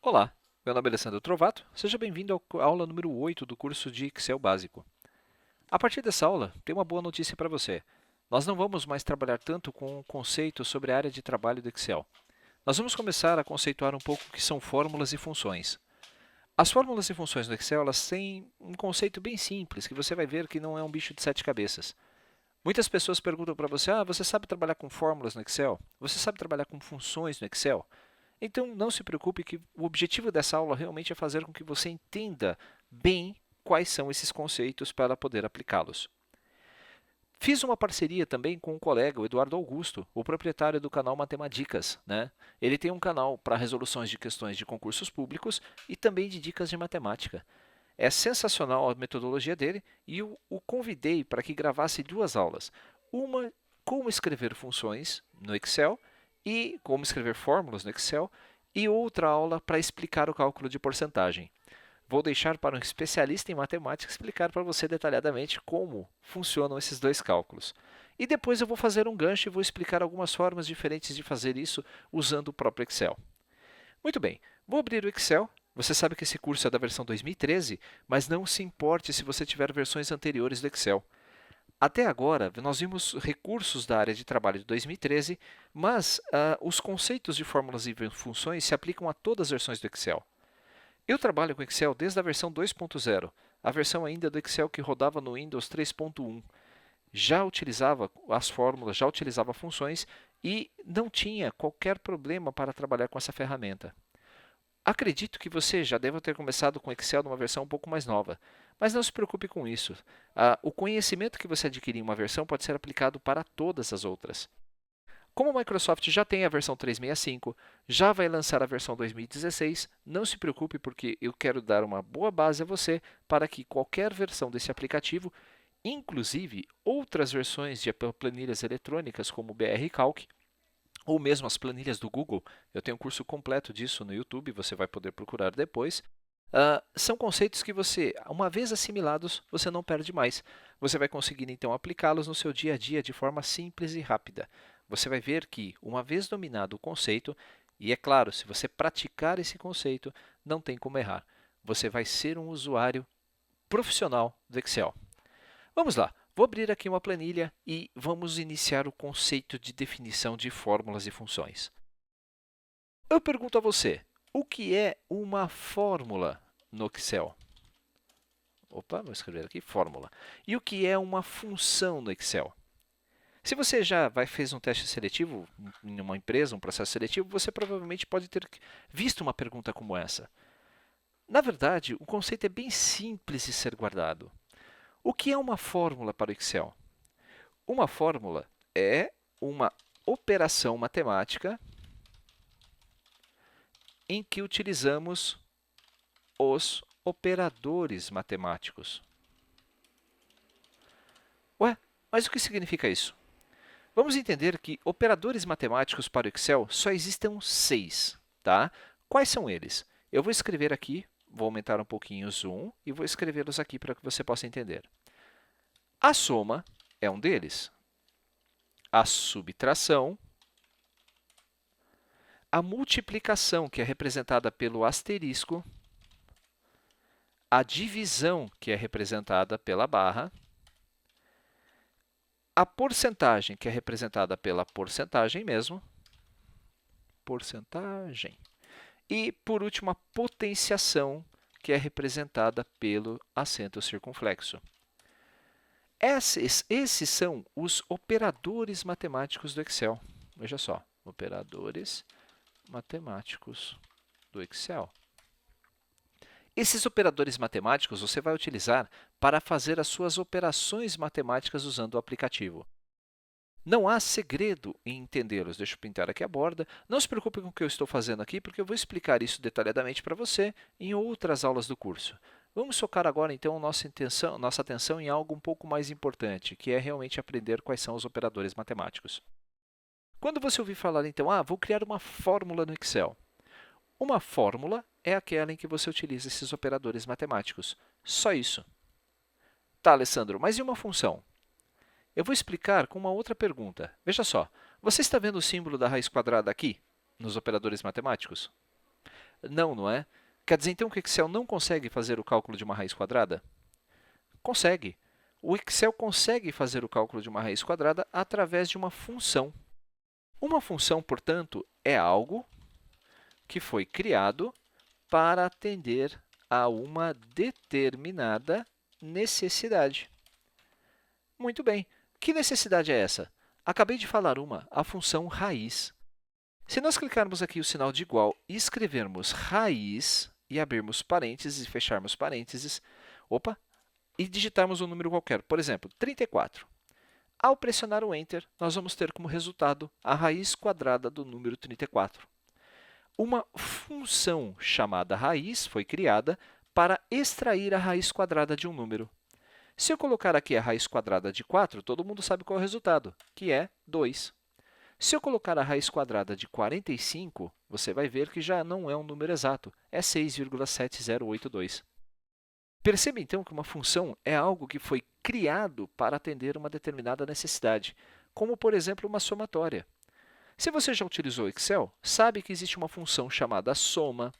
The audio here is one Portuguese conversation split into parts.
Olá, meu nome é Alessandro Trovato, seja bem-vindo à aula número 8 do curso de Excel básico. A partir dessa aula, tem uma boa notícia para você. Nós não vamos mais trabalhar tanto com o conceito sobre a área de trabalho do Excel. Nós vamos começar a conceituar um pouco o que são fórmulas e funções. As fórmulas e funções no Excel elas têm um conceito bem simples, que você vai ver que não é um bicho de sete cabeças. Muitas pessoas perguntam para você, você sabe trabalhar com fórmulas no Excel? Você sabe trabalhar com funções no Excel? Então, não se preocupe que o objetivo dessa aula realmente é fazer com que você entenda bem quais são esses conceitos para poder aplicá-los. Fiz uma parceria também com um colega, o Eduardo Augusto, o proprietário do canal Matemadicas, né? Ele tem um canal para resoluções de questões de concursos públicos e também de dicas de matemática. É sensacional a metodologia dele e eu o convidei para que gravasse duas aulas. Uma, como escrever funções no Excel e como escrever fórmulas no Excel, e outra aula para explicar o cálculo de porcentagem. Vou deixar para um especialista em matemática explicar para você detalhadamente como funcionam esses dois cálculos. E depois eu vou fazer um gancho e vou explicar algumas formas diferentes de fazer isso usando o próprio Excel. Muito bem, vou abrir o Excel. Você sabe que esse curso é da versão 2013, mas não se importe se você tiver versões anteriores do Excel. Até agora, nós vimos recursos da área de trabalho de 2013, mas os conceitos de fórmulas e funções se aplicam a todas as versões do Excel. Eu trabalho com Excel desde a versão 2.0, a versão ainda do Excel que rodava no Windows 3.1. Já utilizava as fórmulas, já utilizava funções e não tinha qualquer problema para trabalhar com essa ferramenta. Acredito que você já deva ter começado com Excel numa versão um pouco mais nova, mas não se preocupe com isso. O conhecimento que você adquirir em uma versão pode ser aplicado para todas as outras. Como a Microsoft já tem a versão 365, já vai lançar a versão 2016, não se preocupe porque eu quero dar uma boa base a você para que qualquer versão desse aplicativo, inclusive outras versões de planilhas eletrônicas como o BR Calc, ou mesmo as planilhas do Google, eu tenho um curso completo disso no YouTube, você vai poder procurar depois. São conceitos que você, uma vez assimilados, você não perde mais. Você vai conseguir então aplicá-los no seu dia a dia de forma simples e rápida. Você vai ver que, uma vez dominado o conceito, e é claro, se você praticar esse conceito, não tem como errar. Você vai ser um usuário profissional do Excel. Vamos lá, vou abrir aqui uma planilha e vamos iniciar o conceito de definição de fórmulas e funções. Eu pergunto a você, o que é uma fórmula no Excel? Opa, vou escrever aqui, fórmula. E o que é uma função no Excel? Se você já fez um teste seletivo em uma empresa, um processo seletivo, você provavelmente pode ter visto uma pergunta como essa. Na verdade, o conceito é bem simples de ser guardado. O que é uma fórmula para o Excel? Uma fórmula é uma operação matemática em que utilizamos os operadores matemáticos. Ué, mas o que significa isso? Vamos entender que operadores matemáticos para o Excel só existem 6, tá? Quais são eles? Eu vou escrever aqui, vou aumentar um pouquinho o zoom e vou escrevê-los aqui para que você possa entender. A soma é um deles. A subtração, a multiplicação, que é representada pelo asterisco, a divisão, que é representada pela barra, a porcentagem, que é representada pela porcentagem mesmo, porcentagem, e, por último, a potenciação, que é representada pelo acento circunflexo. Esses são os operadores matemáticos do Excel. Veja só, operadores matemáticos do Excel. Esses operadores matemáticos você vai utilizar para fazer as suas operações matemáticas usando o aplicativo. Não há segredo em entendê-los. Deixa eu pintar aqui a borda. Não se preocupe com o que eu estou fazendo aqui, porque eu vou explicar isso detalhadamente para você em outras aulas do curso. Vamos focar agora, então, nossa atenção em algo um pouco mais importante, que é realmente aprender quais são os operadores matemáticos. Quando você ouvir falar, então, vou criar uma fórmula no Excel. Uma fórmula é aquela em que você utiliza esses operadores matemáticos. Só isso. Tá, Alessandro, mas e uma função? Eu vou explicar com uma outra pergunta. Veja só, você está vendo o símbolo da raiz quadrada aqui, nos operadores matemáticos? Não, não é? Quer dizer então que o Excel não consegue fazer o cálculo de uma raiz quadrada? Consegue. O Excel consegue fazer o cálculo de uma raiz quadrada através de uma função. Uma função, portanto, é algo que foi criado para atender a uma determinada necessidade. Muito bem. Que necessidade é essa? Acabei de falar uma, a função raiz. Se nós clicarmos aqui o sinal de igual e escrevermos raiz, e abrirmos parênteses e fecharmos parênteses, e digitarmos um número qualquer, por exemplo, 34. Ao pressionar o Enter, nós vamos ter como resultado a raiz quadrada do número 34. Uma função chamada raiz foi criada para extrair a raiz quadrada de um número. Se eu colocar aqui a raiz quadrada de 4, todo mundo sabe qual é o resultado, que é 2. Se eu colocar a raiz quadrada de 45, você vai ver que já não é um número exato, é 6,7082. Perceba, então, que uma função é algo que foi criado para atender uma determinada necessidade, como, por exemplo, uma somatória. Se você já utilizou o Excel, sabe que existe uma função chamada soma,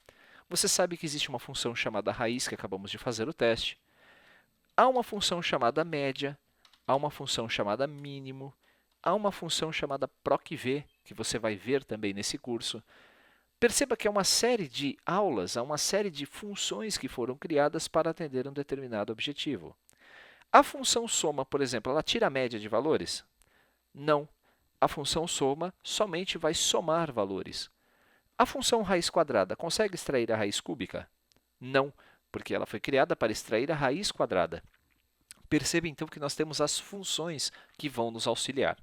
você sabe que existe uma função chamada raiz, que acabamos de fazer o teste. Há uma função chamada média, há uma função chamada mínimo, há uma função chamada procv, que você vai ver também nesse curso. Perceba que há uma série de aulas, há uma série de funções que foram criadas para atender um determinado objetivo. A função soma, por exemplo, ela tira a média de valores? Não. A função soma somente vai somar valores. A função raiz quadrada consegue extrair a raiz cúbica? Não, porque ela foi criada para extrair a raiz quadrada. Perceba, então, que nós temos as funções que vão nos auxiliar.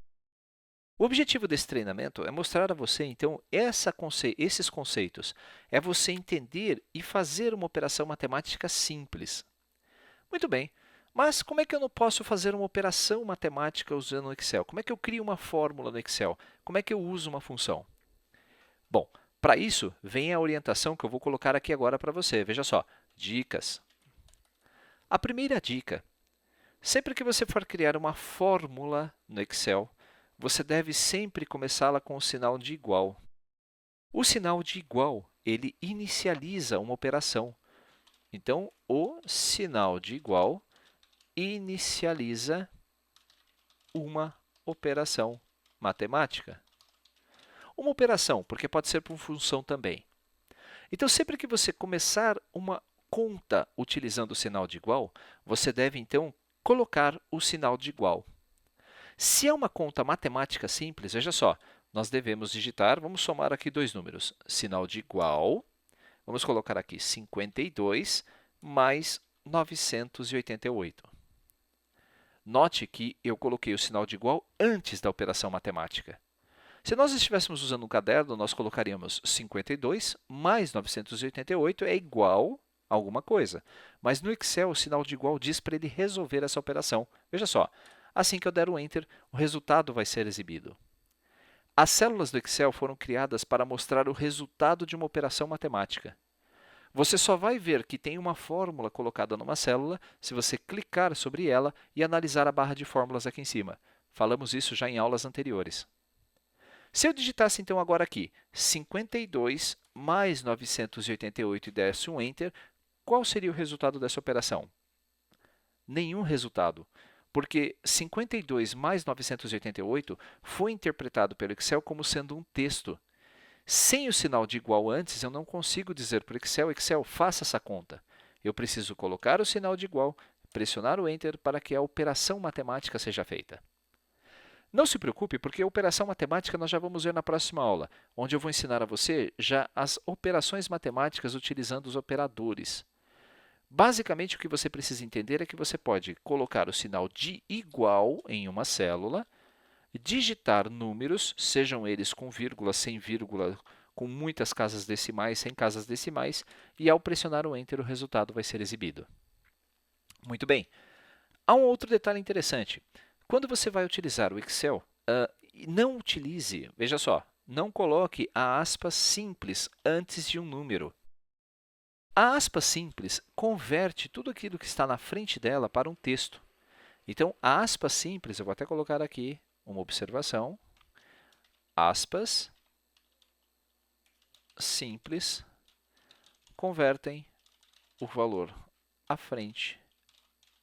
O objetivo desse treinamento é mostrar a você, então, esses conceitos. É você entender e fazer uma operação matemática simples. Muito bem, mas como é que eu não posso fazer uma operação matemática usando o Excel? Como é que eu crio uma fórmula no Excel? Como é que eu uso uma função? Bom, para isso, vem a orientação que eu vou colocar aqui agora para você. Veja só, dicas. A primeira dica: sempre que você for criar uma fórmula no Excel, você deve sempre começá-la com o sinal de igual. O sinal de igual, ele inicializa uma operação. Então, o sinal de igual inicializa uma operação matemática. Uma operação, porque pode ser por função também. Então, sempre que você começar uma conta utilizando o sinal de igual, você deve, então, colocar o sinal de igual. Se é uma conta matemática simples, veja só, nós devemos digitar, vamos somar aqui dois números, sinal de igual, vamos colocar aqui 52 mais 988. Note que eu coloquei o sinal de igual antes da operação matemática. Se nós estivéssemos usando um caderno, nós colocaríamos 52 mais 988 é igual a alguma coisa. Mas no Excel, o sinal de igual diz para ele resolver essa operação. Veja só, assim que eu der o Enter, o resultado vai ser exibido. As células do Excel foram criadas para mostrar o resultado de uma operação matemática. Você só vai ver que tem uma fórmula colocada numa célula se você clicar sobre ela e analisar a barra de fórmulas aqui em cima. Falamos isso já em aulas anteriores. Se eu digitasse, então, agora aqui 52 mais 988 e desse um Enter, qual seria o resultado dessa operação? Nenhum resultado, porque 52 mais 988 foi interpretado pelo Excel como sendo um texto. Sem o sinal de igual antes, eu não consigo dizer para o Excel, Excel, faça essa conta. Eu preciso colocar o sinal de igual, pressionar o Enter para que a operação matemática seja feita. Não se preocupe, porque a operação matemática nós já vamos ver na próxima aula, onde eu vou ensinar a você já as operações matemáticas utilizando os operadores. Basicamente, o que você precisa entender é que você pode colocar o sinal de igual em uma célula, digitar números, sejam eles com vírgula, sem vírgula, com muitas casas decimais, sem casas decimais, e ao pressionar o Enter, o resultado vai ser exibido. Muito bem. Há um outro detalhe interessante. Quando você vai utilizar o Excel, não utilize, veja só, não coloque a aspa simples antes de um número. A aspa simples converte tudo aquilo que está na frente dela para um texto. Então, a aspa simples, eu vou até colocar aqui uma observação, aspas simples convertem o valor à frente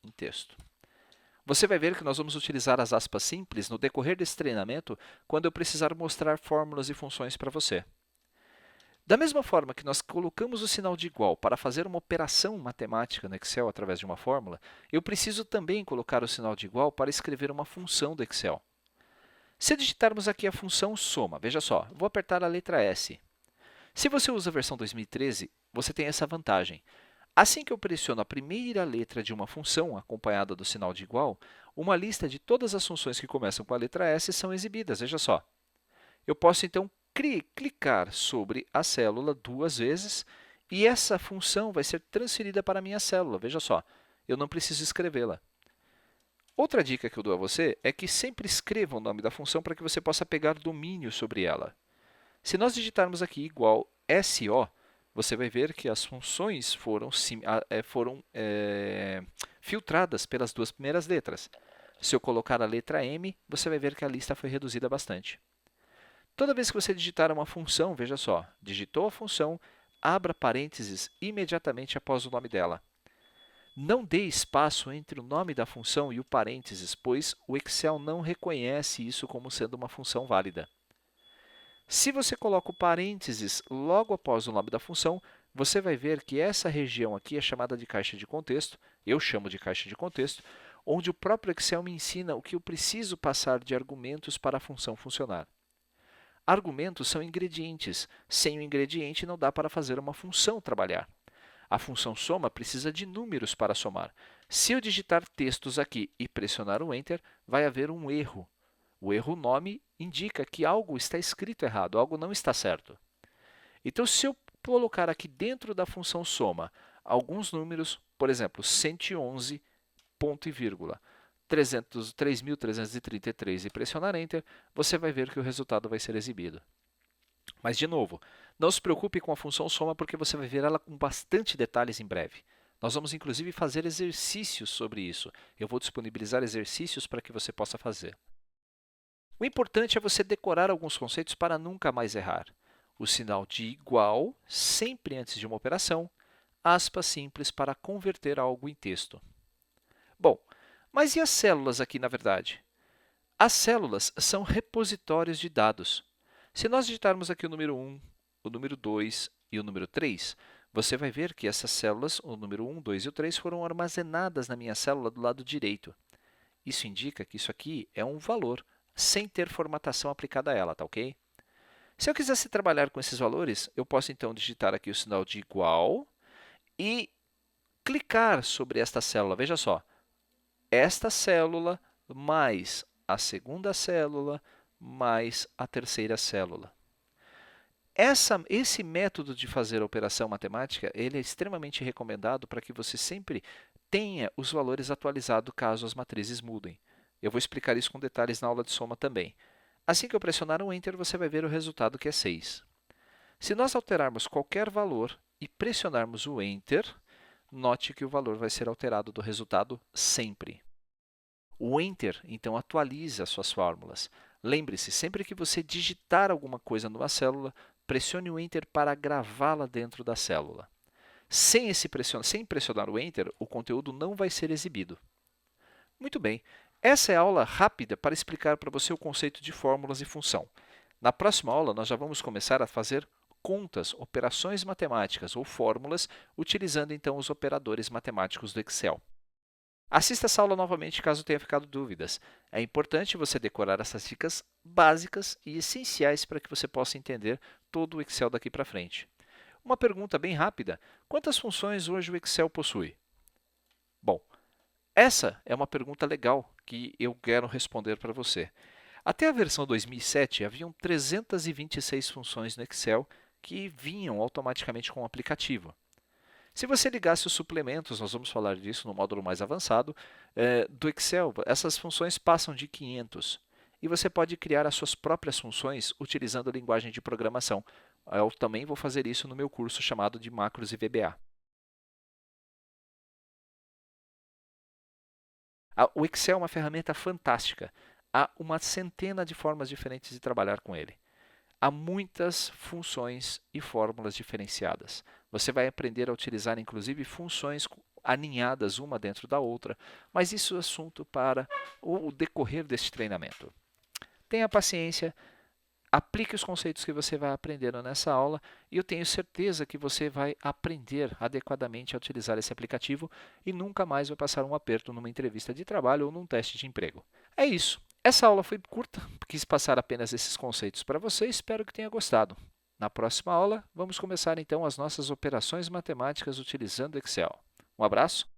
em texto. Você vai ver que nós vamos utilizar as aspas simples no decorrer desse treinamento quando eu precisar mostrar fórmulas e funções para você. Da mesma forma que nós colocamos o sinal de igual para fazer uma operação matemática no Excel através de uma fórmula, eu preciso também colocar o sinal de igual para escrever uma função do Excel. Se digitarmos aqui a função soma, veja só, vou apertar a letra S. Se você usa a versão 2013, você tem essa vantagem. Assim que eu pressiono a primeira letra de uma função, acompanhada do sinal de igual, uma lista de todas as funções que começam com a letra S são exibidas, veja só. Eu posso, então, clicar sobre a célula 2 vezes e essa função vai ser transferida para a minha célula, veja só. Eu não preciso escrevê-la. Outra dica que eu dou a você é que sempre escreva o nome da função para que você possa pegar domínio sobre ela. Se nós digitarmos aqui igual SO, você vai ver que as funções foram filtradas pelas duas primeiras letras. Se eu colocar a letra M, você vai ver que a lista foi reduzida bastante. Toda vez que você digitar uma função, veja só, digitou a função, abra parênteses imediatamente após o nome dela. Não dê espaço entre o nome da função e o parênteses, pois o Excel não reconhece isso como sendo uma função válida. Se você coloca o parênteses logo após o nome da função, você vai ver que essa região aqui é chamada de caixa de contexto, eu chamo de caixa de contexto, onde o próprio Excel me ensina o que eu preciso passar de argumentos para a função funcionar. Argumentos são ingredientes. Sem o ingrediente, não dá para fazer uma função trabalhar. A função soma precisa de números para somar. Se eu digitar textos aqui e pressionar o Enter, vai haver um erro. O erro nome indica que algo está escrito errado, algo não está certo. Então, se eu colocar aqui dentro da função soma alguns números, por exemplo, 111, ponto e vírgula, 3.333 e pressionar Enter, você vai ver que o resultado vai ser exibido. Mas, de novo, não se preocupe com a função soma porque você vai ver ela com bastante detalhes em breve. Nós vamos, inclusive, fazer exercícios sobre isso. Eu vou disponibilizar exercícios para que você possa fazer. O importante é você decorar alguns conceitos para nunca mais errar. O sinal de igual, sempre antes de uma operação, aspas simples para converter algo em texto. Bom, mas e as células aqui, na verdade? As células são repositórios de dados. Se nós digitarmos aqui o número 1, o número 2 e o número 3, você vai ver que essas células, o número 1, 2 e o 3, foram armazenadas na minha célula do lado direito. Isso indica que isso aqui é um valor, sem ter formatação aplicada a ela, tá ok? Se eu quisesse trabalhar com esses valores, eu posso então digitar aqui o sinal de igual e clicar sobre esta célula. Veja só, esta célula mais a segunda célula mais a terceira célula. Esse método de fazer a operação matemática ele é extremamente recomendado para que você sempre tenha os valores atualizados caso as matrizes mudem. Eu vou explicar isso com detalhes na aula de soma também. Assim que eu pressionar o Enter, você vai ver o resultado que é 6. Se nós alterarmos qualquer valor e pressionarmos o Enter, note que o valor vai ser alterado do resultado sempre. O Enter, então, atualiza as suas fórmulas. Lembre-se, sempre que você digitar alguma coisa numa célula, pressione o Enter para gravá-la dentro da célula. Sem pressionar o Enter, o conteúdo não vai ser exibido. Muito bem, essa é a aula rápida para explicar para você o conceito de fórmulas e função. Na próxima aula, nós já vamos começar a fazer contas, operações matemáticas ou fórmulas, utilizando então os operadores matemáticos do Excel. Assista essa aula novamente caso tenha ficado dúvidas. É importante você decorar essas dicas básicas e essenciais para que você possa entender todo o Excel daqui para frente. Uma pergunta bem rápida: quantas funções hoje o Excel possui? Bom, essa é uma pergunta legal que eu quero responder para você. Até a versão 2007, haviam 326 funções no Excel que vinham automaticamente com o aplicativo. Se você ligasse os suplementos, nós vamos falar disso no módulo mais avançado, do Excel, essas funções passam de 500. E você pode criar as suas próprias funções utilizando a linguagem de programação. Eu também vou fazer isso no meu curso chamado de Macros e VBA. O Excel é uma ferramenta fantástica. Há uma centena de formas diferentes de trabalhar com ele. há muitas funções e fórmulas diferenciadas. Você vai aprender a utilizar, inclusive, funções aninhadas uma dentro da outra, mas isso é assunto para o decorrer deste treinamento. Tenha paciência, aplique os conceitos que você vai aprendendo nessa aula e eu tenho certeza que você vai aprender adequadamente a utilizar esse aplicativo e nunca mais vai passar um aperto numa entrevista de trabalho ou num teste de emprego. É isso. Essa aula foi curta, quis passar apenas esses conceitos para você, espero que tenha gostado. Na próxima aula, vamos começar então as nossas operações matemáticas utilizando Excel. Um abraço.